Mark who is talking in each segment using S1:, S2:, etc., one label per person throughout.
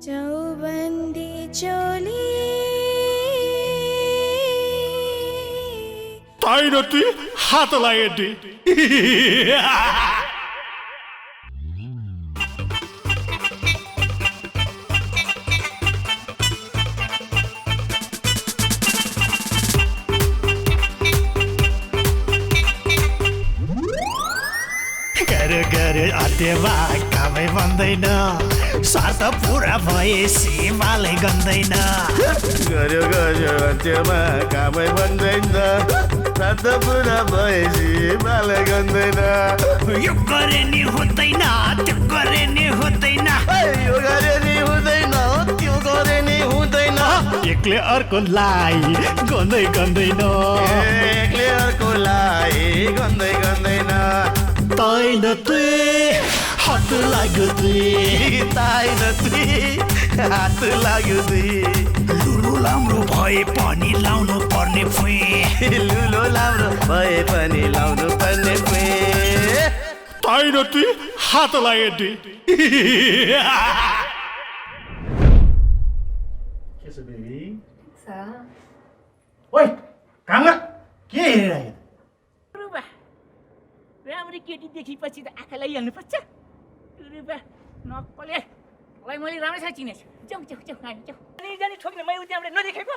S1: चौबन्दी चोली
S2: ताइनती हातलाई एड्डी
S3: गरे अध्यवा कामै बन्दैन स्वार्थ पुरा भएपछि मालै गन्दैन
S4: गर्यो अन्त्यमा कामै बन्दैन स्वार्थ पुरा भएपछि मालै गन्दैन
S3: यो गरे नि हुँदैन त्यो गरे नि हुँदैन
S4: यो गरे नि हुँदैन त्यो गरे नि हुँदैन
S3: एक्लै अर्कोलाई गन्दै गन्दैन
S4: एक्लै अर्कोलाई गन्दै गन्दैन
S3: तैन तुई हात लाग्यो तुई
S4: ताइन तुई हात लाग्यो तुई
S3: लुलो राम्रो भए पनि लाउनु पर्ने फुई
S4: लुलो राम्रो भए पनि लाउनु पर्ने फुई
S2: ताइनती हातलाई एड्डी
S3: के छ बेबी ओइ काम गर के हेरिरहेको
S5: राम्री केटी देखेपछि त आँखालाई हाल्नुपर्छ नक्कले मलाई मैले राम्रैसँग चिनेछु जाउँ जाउँ जाउँ हामी जाउँ जाने ठोक्ने मैले उहाँबाट नदेखेको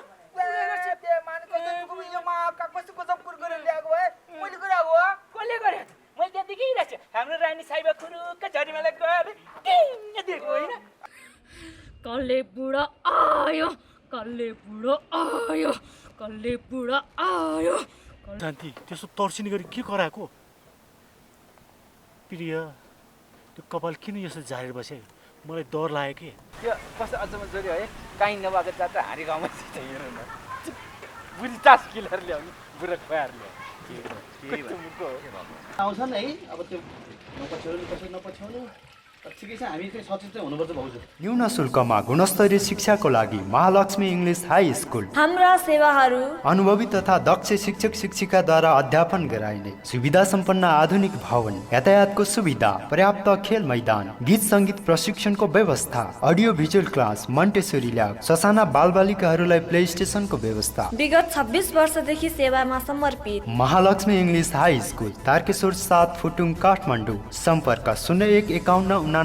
S5: कसले गर्यो मैले त्यहाँ देखिरहेको छु हाम्रो रानी साइबा खुरुक्क झरीमाला गएर दिएको होइन कसले बुढो आयो कसले बुढो आयो कसले बुढो आयो
S2: शान्ति त्यसो तर्सिने गरी के कराएको प्रिय त्यो कपाल किन यसो झारेर बसे मलाई डर लाग्यो कि
S6: त्यो कस्तो अचम्म जोड्यो है काहीँ नभएको जात्रा हाँडी गाउँमा छ हेर्नु न बुढी टास किलर ल्याउने बुढा खुवाएर ल्याउने
S4: आउँछन् है अब त्यो नपछ्याउनु कसै नपछ्याउनु ठिकै छ हामी चाहिँ सचेत चाहिँ हुनुपर्छ भाउजू
S7: न्यून शुल्कमा गुणस्तरीय शिक्षाको लागि महालक्ष्मी इङ्ग्लिस हाई स्कुल
S1: हाम्रा सेवाहरू
S7: अनुभवी तथा दक्ष शिक्षक शिक्षिकाद्वारा अध्यापन गराइने सुविधा सम्पन्न आधुनिक भवन यातायातको सुविधा पर्याप्त खेल मैदान गीत सङ्गीत प्रशिक्षणको व्यवस्था अडियो भिजुअल क्लास मन्टेसरी ल्याब ससाना बालबालिकाहरूलाई प्ले स्टेसनको व्यवस्था
S1: विगत 26 वर्षदेखि सेवामा समर्पित
S7: Mahalaxmi English high school Tarkeshwar 7 Phutung Kathmandu सम्पर्क 0151899117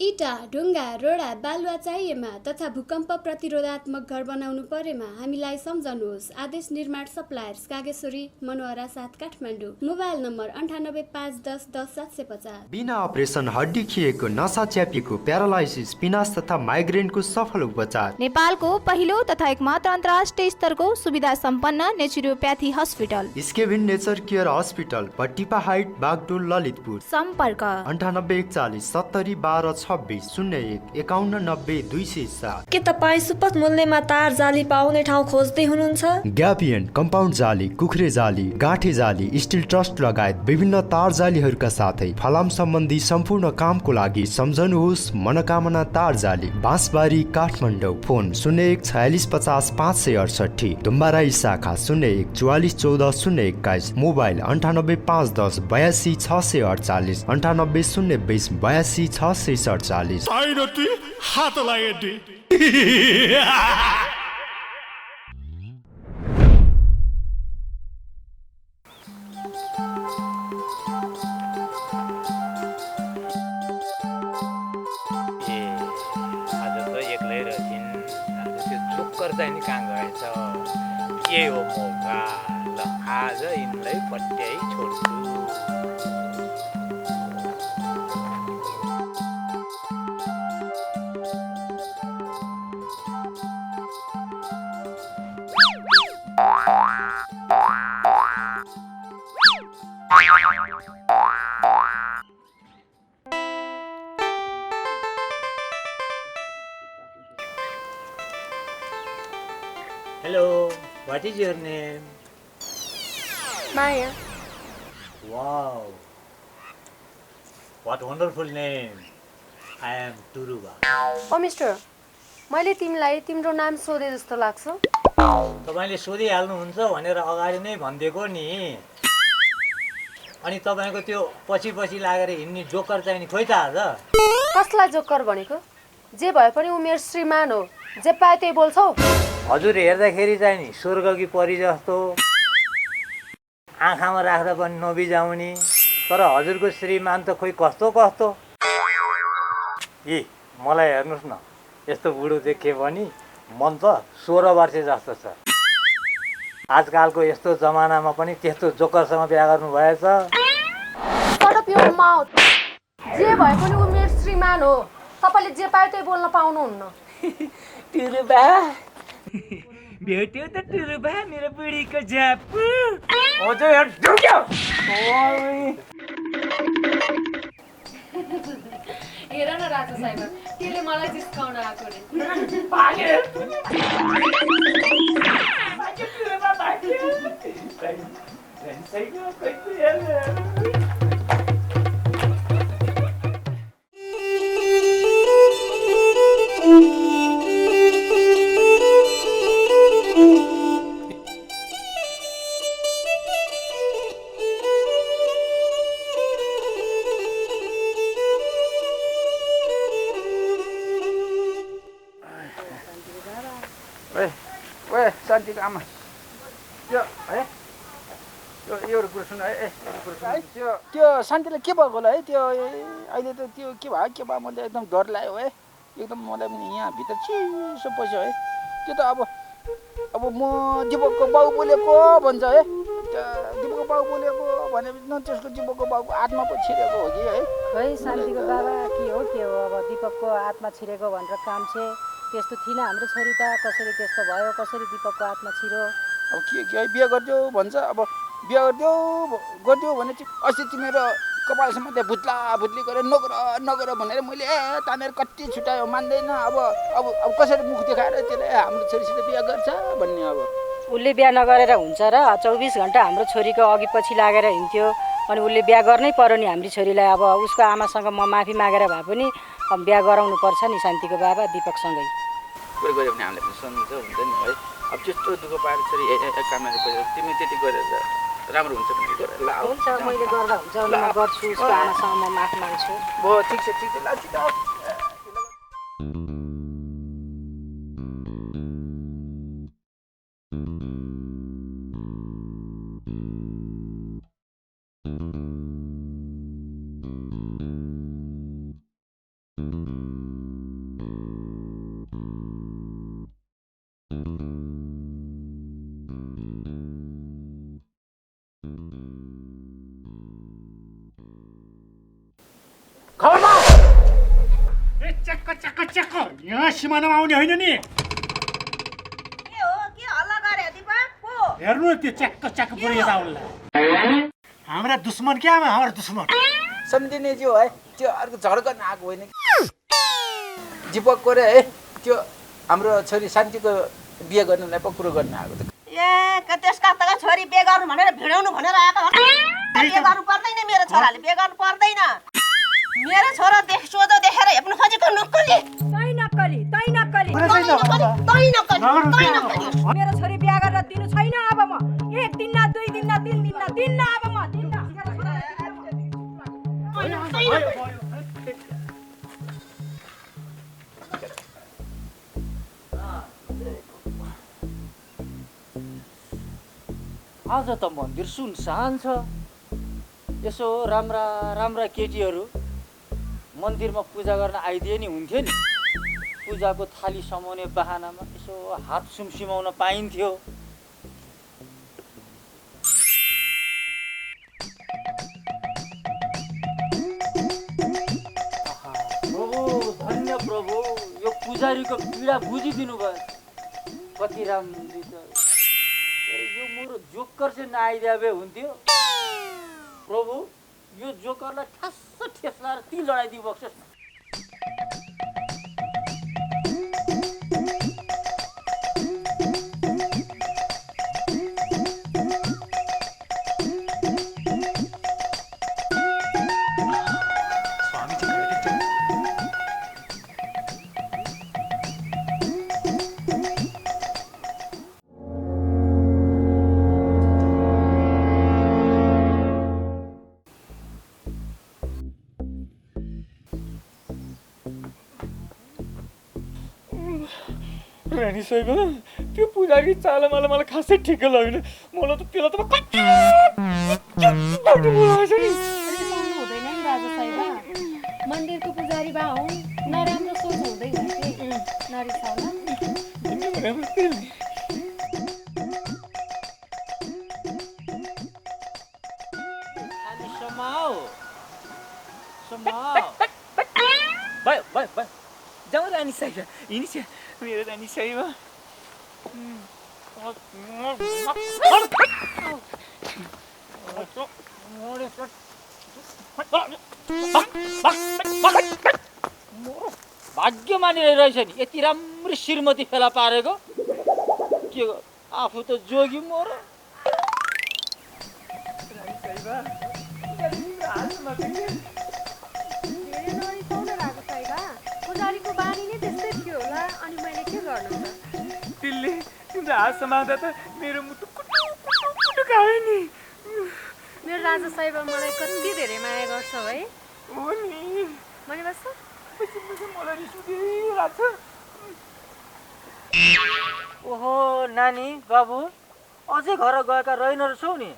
S8: इटा ढुङ्गा रोडा बालुवा चाहिएमा तथा भूकम्प प्रतिरोधात्मक घर बनाउनु परेमा हामीलाई सम्झनुहोस् Aadesh Nirman suppliers Kageshwori Manohara 7 Kathmandu mobile number 9851010750
S7: बिना अपरेसन हड्डी खिएको नसा च्यापिएको प्यारालाइसिस पिनास तथा माइग्रेनको सफल उपचार
S9: नेपालको पहिलो तथा एकमात्र अन्तर्राष्ट्रिय स्तरको सुविधा सम्पन्न नेचुरोप्याथी हस्पिटल
S7: स्केभिन नेचर केयर हस्पिटल पट्टिपा हाइट बागडोल ललितपुर
S9: सम्पर्क
S7: 9841 70 12 26 01 51 90 207
S1: के तपाईँ सुपथ मूल्यमा तार जाली पाउने ठाउँ खोज्दै हुनुहुन्छ
S7: ग्यापियन कम्पाउन्ड जाली कुखुरे जाली गाँठे जाली स्टिल ट्रस्ट लगायत विभिन्न तार जालीहरूका साथै फलाम सम्बन्धी सम्पूर्ण कामको लागि सम्झनुहोस् मनोकामना तार जाली बाँसबारी काठमाडौँ फोन 01 46 50 568 दुम्बाराई शाखा 01 44 14 021 मोबाइल 98 510 82 648 98 020 82 647
S2: ताइनती हातलाई एड्डी
S6: चाहिँ कहाँ गएछ के हो मौका ल आज यिनलाई पट्याइ छोड्छु
S10: Hello, what is your name?
S1: Maya.
S10: Wow, what wonderful name. I am Turuba.
S11: Oh mister, मैले तिमीलाई तिम्रो नाम सोधे जस्तो लाग्छ?
S10: तपाईले सोधिहाल्नुहुन्छ भनेर अगाडि नै भनिदिएको नि। अनि तपाईँको त्यो पछि पछि लागेर हिँड्ने जोकर चाहिँ नि खोइ त आज
S11: कसलाई जोकर भनेको? जे भए पनि ऊ मेरो श्रीमान हो, जे पाए त्यही बोल्छौ।
S10: हजुर हेर्दाखेरि चाहिँ नि स्वर्गकी परी जस्तो आँखामा राख्दा पनि नबिजाउने, तर हजुरको श्रीमान त खोइ कस्तो कस्तो। ए मलाई हेर्नुहोस् न, यस्तो बुढो देखे पनि मन त 16 वर्ष जस्तो छ। आजकलको यस्तो जमानामा पनि त्यस्तो जोकरसँग बिहा गर्नु भएछ।
S11: Shut up your mouth. जे भए पनि ऊ मेरो श्रीमान हो, तपाईँले जे पाए त्यही बोल्न पाउनुहुन्न।
S5: टुरुबा भेट्यो त टुरुबा मेरो बुढीको झापु।
S6: हजुर यार ढुक्यो।
S11: हेर न राजा साहेब, त्यसले मलाई जिस्काउन आएको रे।
S6: ओए शान्तिको आमा त्यो है त्यो एउटा कुरो सुन है त्यो शान्तिलाई के भएको होला है त्यो अहिले त त्यो के भयो मैले एकदम डर लाग्यो है एकदम मलाई पनि यहाँ भित्र चिसो पस्यो है त्यो त अब म दिपकको बाउ बोलेको भन्छ है दिपकको बाउ बोलेको भनेपछि न त्यसको दिपकको बाउको आत्मा पो छिरेको हो कि है
S12: खै शान्तिको बाबा के हो अब दिपकको आत्मा छिरेको भनेर काम छ त्यस्तो थिएन हाम्रो छोरी त कसरी त्यस्तो भयो कसरी दिपकको आत्मा छिरो
S6: अब के बिहे गरिदियो भन्छ अब बिहे गरिदियो भने चाहिँ अस्ति तिमीहरू कपालसम्म त्यहाँ भुत्ली गरेर नगर भनेर मैले तानेर कति छुट्यायो मान्दैन अब कसरी मुख देखाएर त्यसलाई हाम्रो छोरीसित बिहे गर्छ भन्ने अब
S12: उसले बिहा नगरेर हुन्छ र 24 घण्टा हाम्रो छोरीको अघि पछि लागेर हिँड्थ्यो अनि उसले बिहा गर्नै पर्यो नि हाम्रो छोरीलाई अब उसको आमासँग म माफी मागेर भए पनि अब बिहा गराउनु पर्छ नि शान्तिको बाबा दिपकसँगै
S6: कोही गऱ्यो भने हामीलाई सन्देश हुन्छ नि है अब त्यस्तो दुःख पाएर छोरी काममा तिमी त्यति गरेर राम्रो हुन्छ भने गरेर ल
S12: हुन्छ मैले गर्दा हुन्छ म गर्छु उसको आमासँग म माफी माग्छु
S6: भयो ठिक छ ल छिटो
S2: चक्क यहाँ सिमानामा आउने होइन नि
S13: के हो के हल्ला गरे दिपक को
S2: हेर्नु त्यो चक्क पुरै यता आउला हाम्रा दुश्मन क्या हाम्रो दुश्मन
S6: सम्झिने जो है त्यो अर्को झड्कन आएको होइन दिपकको रे है त्यो हाम्रो छोरी शान्तिको बिहे गर्नलाई पक्रो गर्न आएको त
S13: ए त्यसका तका छोरी बिहे गर्नु भनेर भिडाउनु भनेर आएको हो बिहे गर्नु पर्दैन मेरो छोराले बिहे गर्नु पर्दैन मेरो छोरा सोझो देखेर हेप्नु खोजेको नक्कली
S12: तै नक्कली मेरो छोरी बिहा गरेर दिनु छैन अब म 1 दिन न 2 दिन न 3 दिन न दिन्न अब म दिन्न
S5: आज त मन्दिर सुनसान छ यसो राम्रा केटीहरू मन्दिरमा पूजा गर्न आइदिए नि हुन्थ्यो नि पूजाको थाली समाउने बहानामा यसो हात सुमसुमाउन पाइन्थ्यो प्रभु धन्य प्रभु यो पुजारीको पीडा बुझिदिनु भयो कति राम्रो यो मेरो जोकर चाहिँ नआइदिए भए हुन्थ्यो प्रभु यो जोकरलाई ठ्यास लाएर ती लडाइदिनु बक्छ रानी साहेब त्यो पुजारी चाल मलाई खासै ठिक लागेन मलाई त त्यसलाई त
S11: रिसाउनु हुँदैन नि राजा साहेब मन्दिरको पुजारी बा हौ नराम्रो सोच हुँदै हुन्थे नरिसाउला
S5: भयो जाउँ रानी साहेब हिँडिछ मेरो रानी साहेब
S10: भाग्य मानिरहेको रहेछ नि यति राम्रो श्रीमती फेला पारेको के आफू त जोगी मोर
S11: पुजारीको बानी नै त्यस्तै थियो होला अनि मैले के गर्नु त
S5: तिमीले तिम्रो हात समाउँदा त मेरो मुटु कुटु कुटु कुटु खायो नि
S11: मेरो राजा साहेब मलाई कति धेरै माया गर्छ है
S5: हो नि
S11: मैले बस्छ
S5: मलाई रिस उठिरहेको छ
S10: ओहो नानी बाबु अझै घर गएका रहेन रहेछौ नि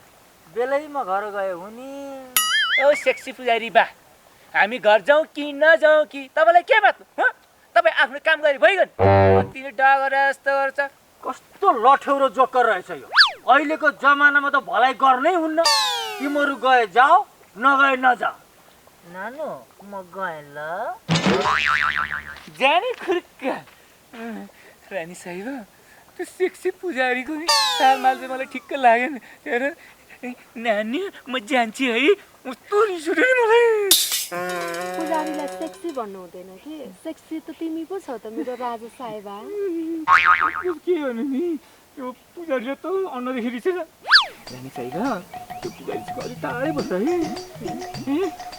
S10: बेलैमा घर गए हुने
S5: ओ सेक्सी पुजारी बा हामी घर जाउँ कि नजाउँ कि तपाईँलाई के बात तपाईँ आफ्नो काम गरी भइगयो तिमी डगर जस्तो गर्छ
S10: कस्तो लठ्यौरो जोकर रहेछ यो अहिलेको जमानामा त भलाइ गर्नै हुन्न तिमीहरू गए जाऊ नगए नजाऊ नानु म गएँ ल
S5: जाने खुर्क रानी साहेब त्यो सेक्सी पुजारीको नि चालमाल चाहिँ मलाई ठिक्क लागेन हेर नानी म जान्छु है कस्तो रिस उठ्यो नि मलाई
S11: पुजारीलाई सेक्सी भन्नु हुँदैन कि सेक्सी त तिमी पो छौ त मेरो राजा साहेब
S5: के भन्नु नि त्यो पुजारीले त अन्नदेखि रिसेछ रानी साहेब त्यो पुजारीको अलिक टाढै बस्छ है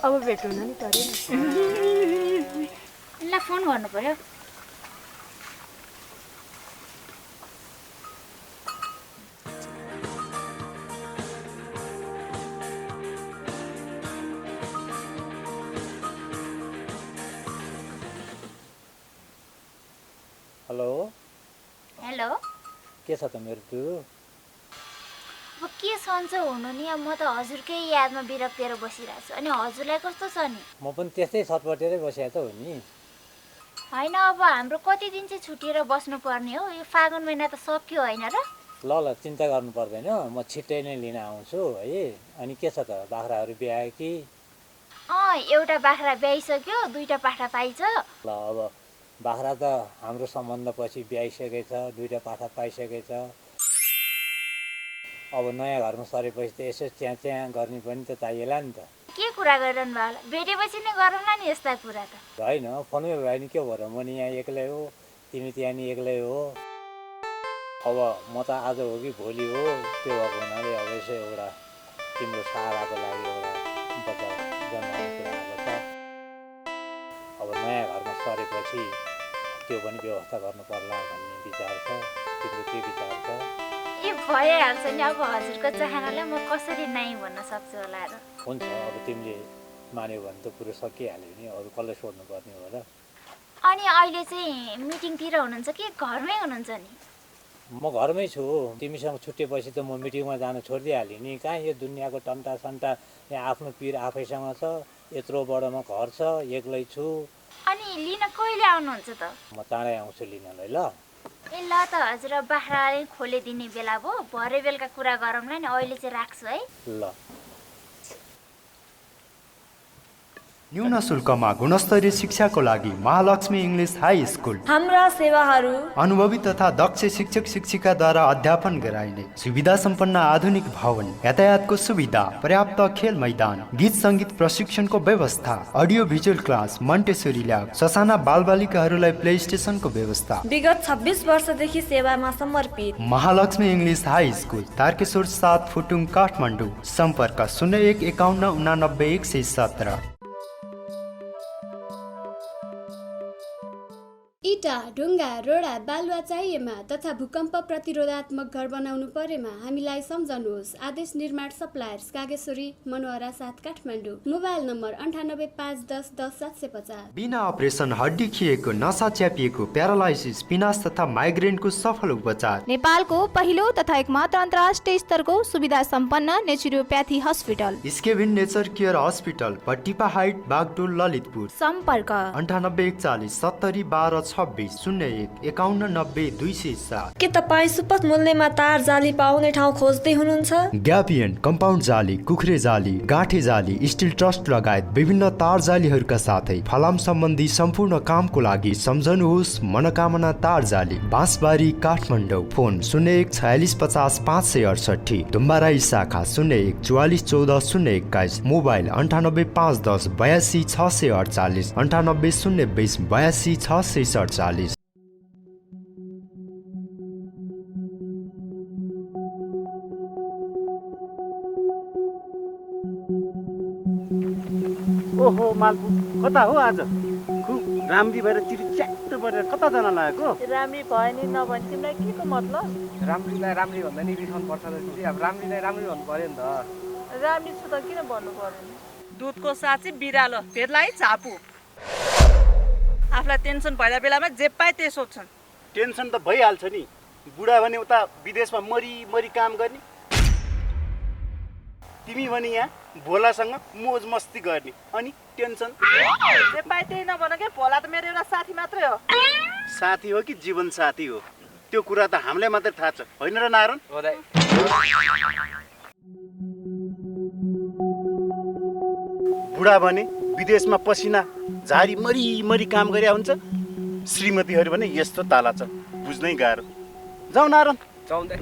S11: अब भेट्नु नि पऱ्यो
S9: ल फोन गर्नु पर्यो
S10: हेलो
S9: हेलो
S10: के छ त मेरो टुरु
S9: अब के सन्चो हुनु नि अब म त हजुरकै यादमा बिरक्तेर बसिरहेको छु अनि हजुरलाई कस्तो छ नि
S10: म पनि त्यस्तै छटपटेरै बसेको त हो नि
S9: होइन अब हाम्रो कति दिन चाहिँ छुटिएर बस्नुपर्ने हो यो फागुन महिना त सक्यो होइन र
S10: ल चिन्ता गर्नु पर्दैन म छिट्टै नै लिन आउँछु है अनि के छ त बाख्राहरू ब्यायो कि
S9: एउटा बाख्रा ब्याइसक्यो 2टा पाठा पाइछ
S10: ल अब बाख्रा त हाम्रो सम्बन्ध पछि ब्याइसकेछ 2टा पाठा पाइसकेछ अब नयाँ घरमा सरेपछि त यसो च्याँ गर्ने पनि त चाहिएला नि त
S9: के कुरा गरिरहनु भयो होला भेटेपछि नै गरौँला नि यस्ता कुरा त
S10: होइन फोनमै भयो नि के भएर म नि यहाँ एक्लै हो तिमी त्यहाँ नि एक्लै हो अब म त आज हो कि भोलि हो त्यो भएको हुनाले अब यसो एउटा तिम्रो सहाराको लागि एउटा बचाउ जन्माउने कुरा आएको छ अब नयाँ घरमा सरेपछि त्यो पनि व्यवस्था गर्नु पर्ला भन्ने विचार छ तिम्रो के विचार छ
S9: ए भइहाल्छ नि अब हजुरको चाहनालाई म कसरी नाइ भन्न सक्छु होला र
S10: हुन्छ अब तिमीले मान्यो भने त कुरो सकिहाल्यो नि अरू कसलाई सोध्नु पर्ने हो र
S9: अनि अहिले चाहिँ मिटिङतिर हुनुहुन्छ कि घरमै हुनुहुन्छ नि
S10: म घरमै छु तिमीसँग छुट्टिएपछि त म मिटिङमा जान छोडिदिइहालेँ नि कहाँ यो दुनियाँको टन्टा सन्टा यहाँ आफ्नो पिर आफैसँग छ यत्रो बडोमा घर छ एक्लै छु
S9: अनि लिन कहिले आउनुहुन्छ त
S10: म चाँडै आउँछु लिनलाई ल
S9: ए ल त हजुर बाख्रा खोलिदिने बेला भयो भरे बेलुका कुरा गरौँला नि अहिले चाहिँ राख्छु है
S10: ल
S7: न्यून शुल्कमा गुणस्तरीय शिक्षाको लागि महालक्ष्मी इङ्ग्लिस हाई स्कुल
S1: हाम्रा सेवाहरू
S7: अनुभवी तथा दक्ष शिक्षक शिक्षिकाद्वारा अध्यापन गराइने सुविधा सम्पन्न आधुनिक भवन यातायातको सुविधा पर्याप्त खेल मैदान गीत संगीत प्रशिक्षणको व्यवस्था अडियो भिजुअल क्लास मन्टेसरी ल्याब ससाना बालबालिकाहरूलाई प्ले स्टेसनको व्यवस्था
S1: विगत 26 वर्षदेखि सेवामा समर्पित
S7: Mahalaxmi English high school Tarkeshwar 7 Phutung Kathmandu सम्पर्क 0151899117।
S8: इटा ढुङ्गा रोडा बालुवा चाहिएमा तथा भूकम्प प्रतिरोधात्मक घर बनाउनु परेमा हामीलाई सम्झनुहोस्। Aadesh Nirman suppliers Kageshwori Manohara 7 Kathmandu. Mobile number 98511010
S7: बिना अपरेसन हड्डी खिएको, नसा च्यापिएको, प्यारालाइसिस, पिनास तथा माइग्रेनको सफल उपचार।
S14: नेपालको पहिलो तथा एकमात्र अन्तर्राष्ट्रिय स्तरको सुविधा सम्पन्न नेचुरोप्याथी हस्पिटल
S7: स्केभिन नेचर केयर हस्पिटल, पट्टिपा हाइट, बागडोल, ललितपुर।
S14: सम्पर्क
S7: 9841 70 12 26 01 51 90 207।
S1: के तपाईँ सुपथ मूल्यमा तार जाली पाउने ठाउँ खोज्दै हुनुहुन्छ?
S7: ग्यापियन, कम्पाउन्ड जाली, कुखुरे जाली, गाँठे जाली, स्टिल ट्रस्ट लगायत विभिन्न तार जालीहरूका साथै फलाम सम्बन्धी सम्पूर्ण कामको लागि सम्झनुहोस् मनोकामना तार जाली, बाँसबारी, काठमाडौँ। फोन 01 46 50 568, डुम्बाराई शाखा 01 44 14 021, मोबाइल 98 510 82 648, 98 020 82 647।
S4: ओहो मालपु कता हो आज? खुब राम्री भएर चिरी च्याक्ट परेर कता जान लागेको?
S15: राम्री भयो नि नभने तिमीलाई के को मतलब?
S6: राम्रीलाई राम्री भन्दा नि रिसाउनु पर्छ रहेछ। अब राम्रीलाई राम्री भन्नु पर्यो नि त।
S15: राम्री छु त किन भन्नु पर्यो? दुधको साँची बिरालो त्यसलाई झापु। आफूलाई टेन्सन भइरहेको बेलामा जे पाए त्यही सोध्छन्।
S4: टेन्सन त भइहाल्छ नि। बुढा भने उता विदेशमा मरी मरी काम गर्ने, तिमी भने यहाँ भोलासँग मोज मस्ती गर्ने, अनि टेन्सन।
S15: जे पाए त्यही नभन के, भोला त मेरो एउटा साथी मात्रै हो।
S4: साथी हो कि जीवन साथी हो त्यो कुरा त हामीलाई मात्रै थाहा छ, होइन र नारायण?
S6: हो दाइ।
S4: बुढा भने विदेशमा पसिना झारी मरी मरी काम गरे हुन्छ, श्रीमतीहरू भने यस्तो ताला छ, बुझ्नै गाह्रो। जाऊ नारायण,
S6: जाउँ दाइ।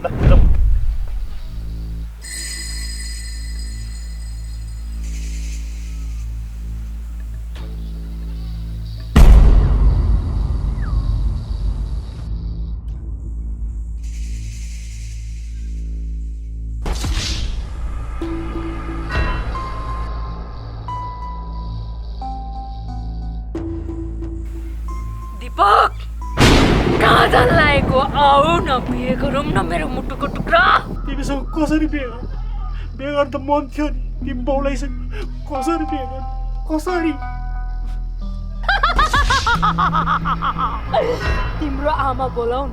S5: दीपक कहाँ जान लागेको? आऊ न बिहे गरौँ न मेरो मुटुको टुक्रा।
S2: तिमीसँग कसरी बिहे गर्नु? बिहे गर्नु त मन थियो नि, तिमी बाउलाइसँग कसरी बिहे गर्नु? कसरी?
S5: तिम्रो आमा बोलाउ न,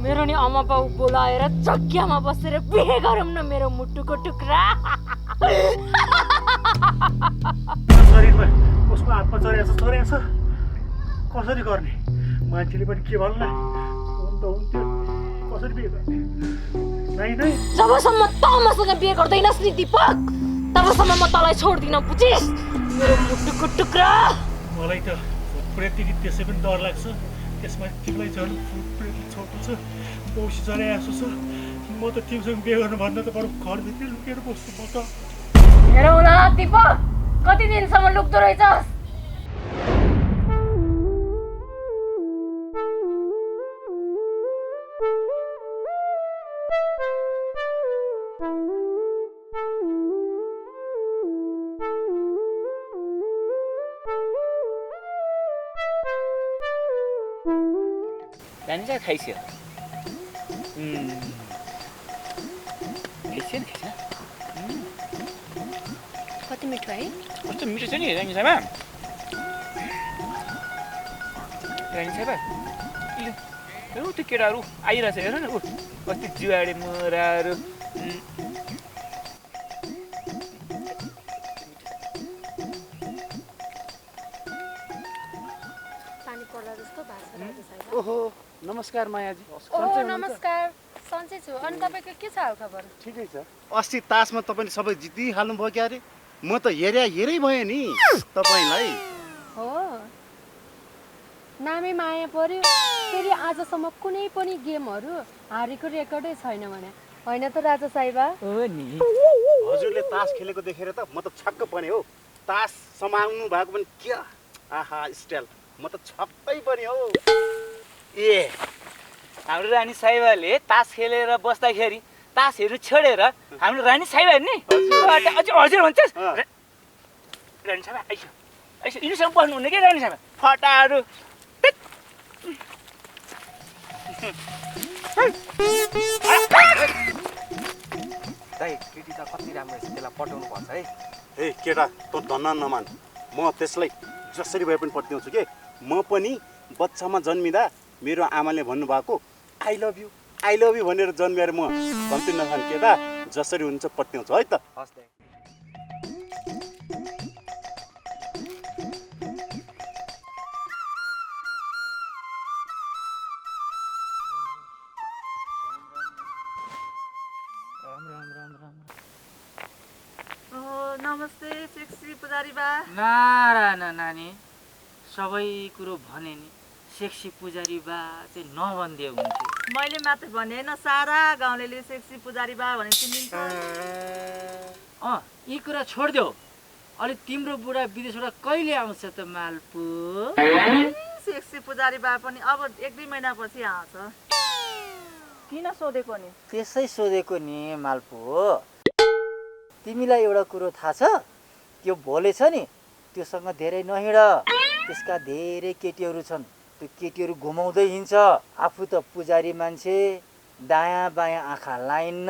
S5: मेरो नि आमा बाउ बोलाएर जग्गामा बसेर बिहे गरौँ न मेरो मुटुको टुक्रा।
S2: शरीरमा उसको हातमा चढेको छ, कसरी गर्ने? मान्छेले पनि के भन्ला? हुन त हुन्थ्यो, कसरी बिहे गर्ने? नै
S5: जबसम्म त मसँग बिहे गर्दैनस् नि दीपक, तबसम्म म तँलाई छोड्दिन, बुझिस्? मेरो मुटुको टुक्रा।
S2: मलाई त भूतप्रेतदेखि त्यसै पनि डर लाग्छ, त्यसमा तिमीलाई झन् भूतप्रेत छोटो छ, औसी चढाए जस्तो छ। म त तिमीसँग बिहे गर्नु भन्दा त बरु घरभित्रै लुकेर बस्छु म त।
S5: हेरौ न दीपक, कति दिनसम्म लुक्दो रहेछस्?
S6: जान्छ खाइस्यो।
S11: कति मिठो है?
S6: कस्तो मिठो छ नि रानी साहब। रानी साहब त्यो केटाहरू आइरहेछ हेर न, ऊ कति जुवाडे मराहरू।
S4: ओहो नमस्कार मायाजी।
S11: ओहो नमस्कार, सन्चै छु। अनि तपाईँको के छ हालखबर?
S4: ठिकै छ। अस्ति तासमा तपाईँले सबै जितिहाल्नु भयो क्या अरे? म त हेरै भएँ नि तपाईँलाई।
S11: हो, नामै माया पर्यो। फेरि आजसम्म कुनै पनि गेमहरू हारेको रेकर्डै छैन भने, होइन त राजा साइबा?
S6: हो नि।
S4: हजुरले तास खेलेको देखेर त म त छक्क परे हो। तास समाउनु भएको पनि क्या, आहा स्टाइल, म त छक्कै पनि हो।
S6: ए हाम्रो रानी साइबाले तास खेलेर बस्दाखेरि तासहरू छोडेर हाम्रो रानी साइबा नि हजुर भन्छस्? रानी साइबा आइस आइस, यिनीसँग बस्नुहुने के रानी साइबा? फटाहरू दाइ केटी त कति राम्रो छ त्यसलाई पठाउनु पर्छ है
S4: ए केटा तँ धन्न नमान म त्यसलाई जसरी भए पनि पत्याउँछु के म पनि बच्चामा जन्मिँदा मेरो आमाले भन्नुभएको आई लभ यु भनेर जन्मिएर म कम्ती नखान केटा जसरी हुन्छ पत्याउँछु है त
S6: हस् दाइ
S15: नमस्ते सेक्सी पुजारी बा।
S5: नारायण नानी सबै कुरो भने नि सेक्सी पुजारी बा चाहिँ नभनिदिए हुन्थ्यो।
S15: मैले मात्र भने होइन सारा गाउँले सेक्सी पुजारी बा भने चिनिन्छ।
S5: यी कुरा छोडिदेऊ। अलि तिम्रो बुढा विदेशबाट कहिले आउँछ त मालपु?
S15: सेक्सी पुजारी बा पनि अब 1-2 महिनापछि आउँछ। किन सोधेको नि?
S5: त्यसै सोधेको नि मालपु। तिमीलाई एउटा कुरो थाहा छ? त्यो भोले छ नि त्योसँग धेरै नहिँड। त्यसका धेरै केटीहरू छन्। त्यो केटीहरू घुमाउँदै हिँड्छ। आफू त पुजारी मान्छे दायाँ बायाँ आँखा लाइन्न।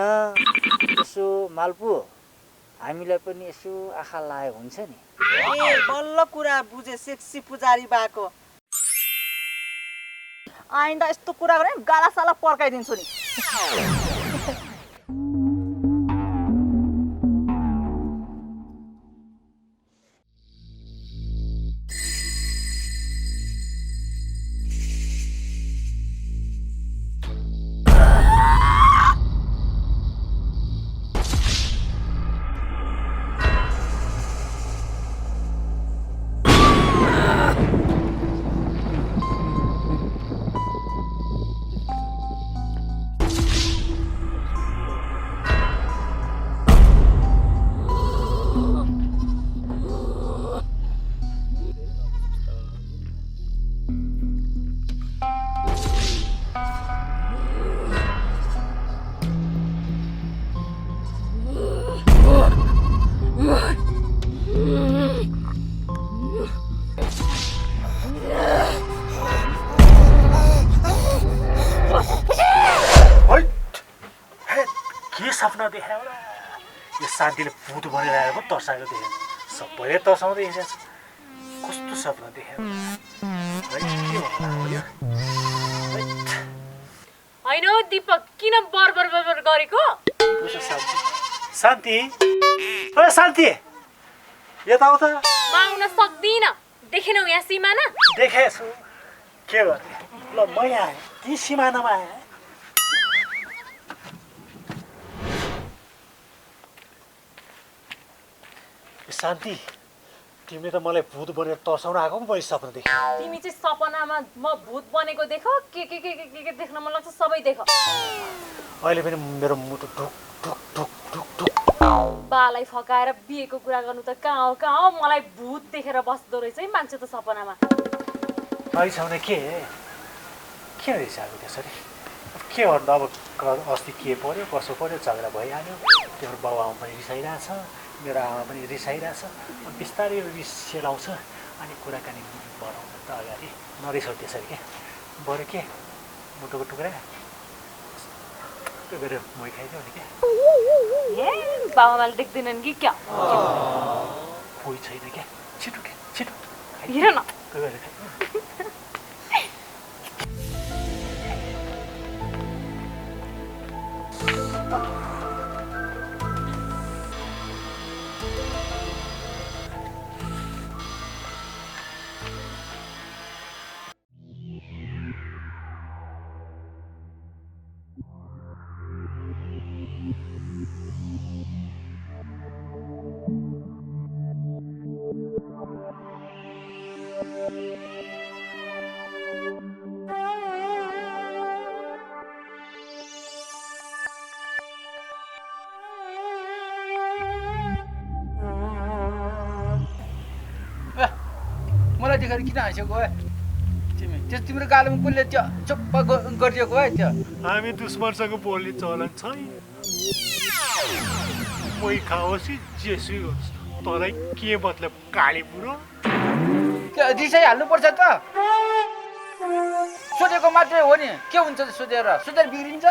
S5: यसो मालपु हामीलाई पनि यसो आँखा लाए हुन्छ नि।
S15: ए बल्ल कुरा बुझे सेक्सी पुजारी बाको। आइन्दा यस्तो कुरा गरे गाला साला पर्काइदिन्छु नि।
S2: सपना देखायो होला यो शान्तिले भूत भनेर आएको तर्साएको देख्यो सबैले तर्साउँदै हिँडेछ कस्तो सपना देखायो
S11: होइन हौ दीपक किन बरबर गरेको?
S2: शान्ति ओ शान्ति यता आउ त।
S11: म आउन सक्दिन। देखेनौ यहाँ सिमाना?
S2: देखेछु के गर्ने ल म यहाँ आएँ कि सिमानामा आएँ। शान्ति तिमीले त मलाई भूत बनेर तर्साउन आएको पो मैले सपना देखेँ।
S11: तिमी चाहिँ सपनामा म भूत बनेको देखो के देख्न मन लाग्छ सबै देखो।
S2: अहिले पनि मेरो मुटु ढुक ढुक ढुक ढुक ढुक।
S11: बालाई फकाएर बिहेको कुरा गर्नु त कहाँ हो मलाई भूत देखेर बस्दो रहेछ है मान्छे त सपनामा।
S2: छैन के किन रिसाएको त्यसरी? के भन्दा अब अस्ति के पर्यो कसो पर्यो झगडा भइहाल्यो। तिम्रो बाउ आमा पनि रिसाइरहेछ मेरो आमा पनि रिसाइरहेछ। बिस्तारै रिस सेलाउँछ अनि कुराकानी बढाउँछ त अगाडि नरिसाउ त्यसरी के बरु के मुटुको टुक्रा गरेर मै खाइदियो नि क्या।
S11: बाबाले देख्दैनन् कि क्या?
S2: कोही छैन क्या छिटो
S11: हेर न
S6: मलाई देखेर किन हाँसेको है तिमी? त्यस तिम्रो गालोमा कुनले त्यो चुप्प गरिदिएको है त्यो?
S2: हामी दुश्मनसँग बोल्ने चलन छैन। मै खाओस् जेसुकै होस् तँलाई के मतलब काली बुढो?
S6: रिसाइ हाल्नुपर्छ त। सोधेको मात्रै हो नि, के हुन्छ सोधेर बिग्रिन्छ?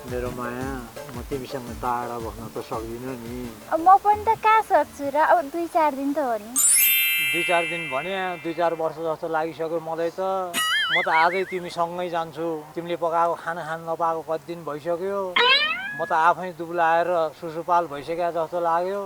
S10: मेरो माया, म तिमीसँग टाढा बस्न त सक्दिनँ नि।
S9: अब म पनि त कहाँ सक्छु र, अब 2-4 दिन त हो नि।
S10: 2-4 दिन भने 2-4 वर्ष जस्तो लागिसक्यो मलाई त। म त आजै तिमीसँगै जान्छु। तिमीले पकाएको खाना खान नपाएको कति दिन भइसक्यो। म त आफै दुब्लाएर सुसुपाल भइसक्यो जस्तो लाग्यो।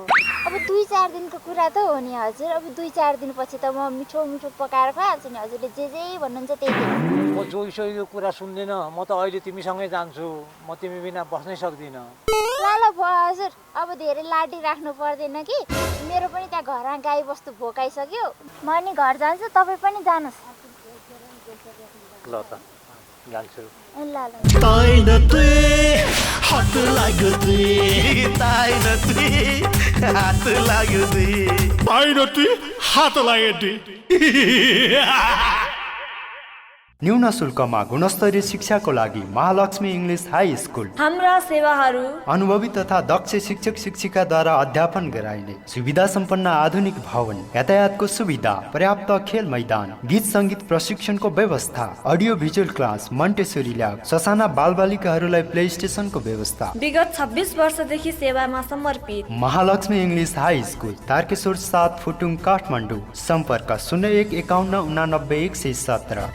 S9: अब 2-4 दिनको कुरा त हो नि हजुर। अब 2-4 दिनपछि त म मिठो मिठो पकाएर खुवाइहाल्छु नि, हजुरले जे भन्नुहुन्छ त्यही दिन।
S10: म जोइसोइको कुरा सुन्दिनँ। म त अहिले तिमीसँगै जान्छु। म तिमी बिना बस्नै सक्दिनँ।
S9: ल भयो हजुर, अब धेरै लाडी राख्नु पर्दैन कि। मेरो पनि त्यहाँ घरमा गाई बस्तु भोकाइसक्यो। म नि घर जान्छु, तपाईँ पनि जानुहोस्।
S10: ल त जान्छु।
S9: ल
S3: ताई न तुई हात लाग्यो तुई, ताई न तुई हात लाग्यो तुई, ताई न तुई हात लाग्यो तुई।
S7: न्यून शुल्कमा गुणस्तरीय शिक्षाको लागि महालक्ष्मी इङ्ग्लिस हाई स्कुल।
S1: हाम्रा सेवाहरू
S7: अनुभवी तथा दक्ष शिक्षक शिक्षिकाद्वारा अध्यापन गराइने सुविधा सम्पन्न आधुनिक भवन, यातायातको सुविधा, पर्याप्त खेल मैदान, गीत सङ्गीत प्रशिक्षणको व्यवस्था, अडियो भिजुअल क्लास, मन्टेसोरी ल्याब, ससाना बालबालिकाहरूलाई प्ले स्टेसनको व्यवस्था।
S1: विगत 26 वर्षदेखि सेवामा समर्पित
S7: Mahalaxmi English high school, Tarkeshwar 7 Phutung, Kathmandu. सम्पर्क 01 51 89 117।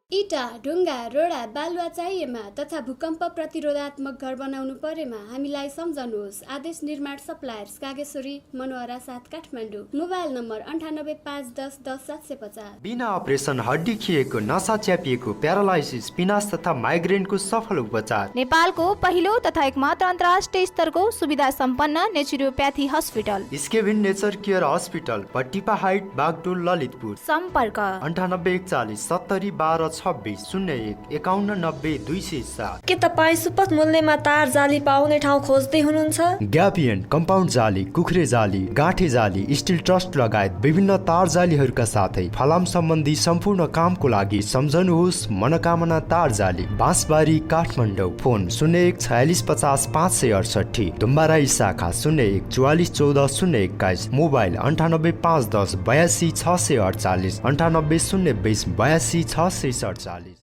S8: इटा, ढुङ्गा, रोडा, बालुवा चाहिएमा तथा भूकम्प प्रतिरोधात्मक घर बनाउनु परेमा हामीलाई सम्झनुहोस्। Aadesh Nirman suppliers, Kageshwori, Manohara 7 Kathmandu. Mobile number 98511010
S7: बिना अपरेसन हड्डी खिएको, नसा च्यापिएको, प्यारालाइसिस, पिनास तथा माइग्रेनको सफल उपचार।
S14: नेपालको पहिलो तथा एकमात्र अन्तर्राष्ट्रिय स्तरको सुविधा सम्पन्न नेचुरोप्याथी हस्पिटल
S7: स्केभिन नेचर केयर हस्पिटल, पट्टिपा हाइट, बागडोल, ललितपुर।
S14: सम्पर्क
S7: 9841 70 12 26 01 51 90 207।
S1: के तपाईँ सुपथ मूल्यमा तार जाली पाउने ठाउँ खोज्दै हुनुहुन्छ?
S7: ग्यापियन, कम्पाउन्ड जाली, कुखुरे जाली, गाँठे जाली, स्टिल ट्रस्ट लगायत विभिन्न तार जालीहरूका साथै फलाम सम्बन्धी सम्पूर्ण कामको लागि सम्झनुहोस् मनोकामना तार जाली, बाँसबारी, काठमाडौँ। फोन 01 46 50 568, दुम्बाराई शाखा 01 44 14 021। मोबाइल 98 510 82 648, 98 020 82 647।